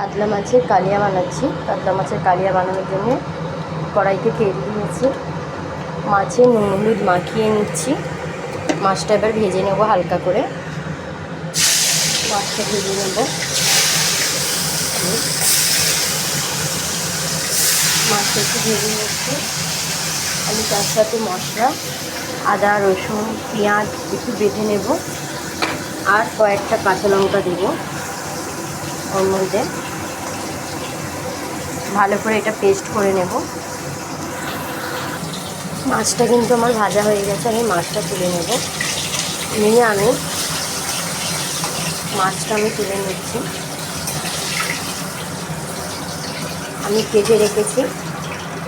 কাতলা মাছের কালিয়া বানাচ্ছি। কাতলা মাছের কালিয়া বানানোর জন্য কড়াইতে তেল দিয়েছি, মাছে নুন হলুদ মাখিয়ে নিচ্ছি। মাছটা এবার ভেজে নেব হালকা করে। মাছটা ভেজে নেব। মাছটা একটু ভেজে নিচ্ছি। আমি তার সাথে মশলা আদা রসুন পেঁয়াজ একটু বেটে নেব, আর কয়েকটা কাঁচা লঙ্কা দেবো ওর মধ্যে। ভালো করে এটা পেস্ট করে নেব। মাছটা কিন্তু আমার ভাজা হয়ে গেছে, আমি মাছটা তুলে নেব। নিয়ে মাছটা তুলে নিচ্ছি। আমি কেটে রেখেছি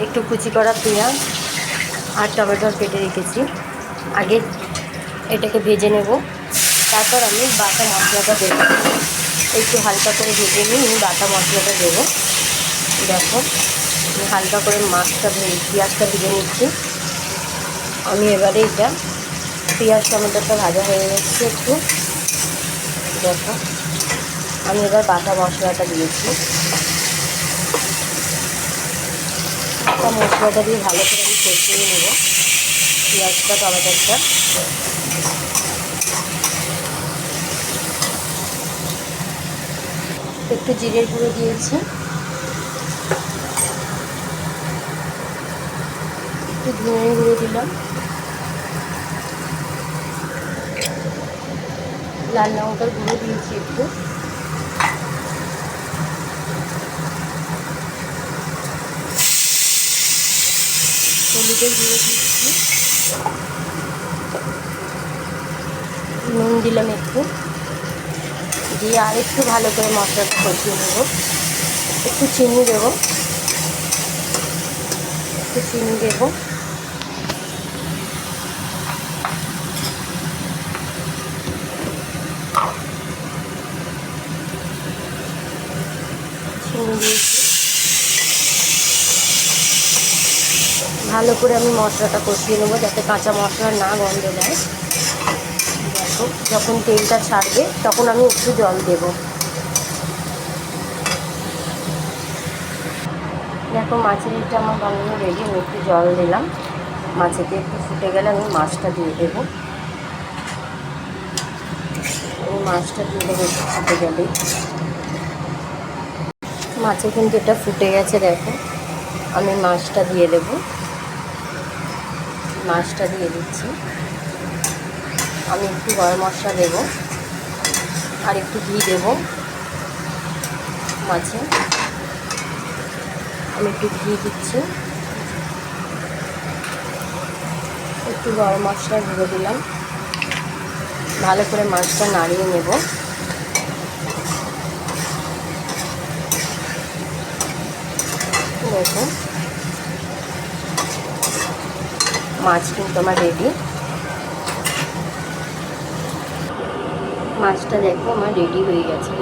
একটু কুচি করা পেঁয়াজ আর টমেটোর কেটে রেখেছি। আগে এটাকে ভেজে নেব, তারপর আমি বাটা মশলাটা দেবো। একটু হালকা করে ভেজে নিয়ে আমি বাটা মশলাটা দেবো। দেখো আমি হালকা করে পেঁয়াজটা ভেজে নিচ্ছি। আমি এবারে এটা পেঁয়াজ টমেটোটা ভাজা হয়ে যাচ্ছে একটু। দেখো আমি এবার বাটা মশলাটা দিয়েছি। বাটা মশলাটা দিয়ে ভালো করে আমি কষিয়ে নেব পেঁয়াজটা টমেটোটা। একটু জিরের গুঁড়ো দিয়েছি, একটু ধনের গুঁড়ো দিলাম, লাল লঙ্কার গুঁড়ো দিয়েছি একটু, হলুদের গুঁড়ো দিচ্ছি, নুন দিলাম একটু, দিয়ে আর একটু ভালো করে মশলাটা কষিয়ে নেব। একটু চিনি দেবো, চিনি চিনি দিয়ে ভালো করে আমি মশলাটা কষিয়ে নেবো যাতে কাঁচা মশলা না গন্ধ দেয়। দেখো যখন তেলটা ছাড়বে তখন আমি একটু জল দেব। দেখো মাছের এটা আমার বানানো রেডি। আমি একটু জল দিলাম, মাছেতে একটু ফুটে গেলে আমি মাছটা দিয়ে দেবো। আমি মাছটা দিয়ে দেবো একটু ফুটে গেলেই। মাছে কিন্তু এটা ফুটে গেছে। দেখো আমি মাছটা দিয়ে দেবো। মাছটা দিয়ে দিচ্ছি। আমি একটু গরম মশলা দেবো আর একটু ঘি দেবো মাছে। আমি একটু ঘি দিচ্ছি, একটু গরম মশলা গুঁড়ো দিলাম। ভালো করে মাছটা নাড়িয়ে নেব। দেখো মাছ কিন্তু আমার রেডি। মাছটা দেখো আমার রেডি হয়ে গেছে।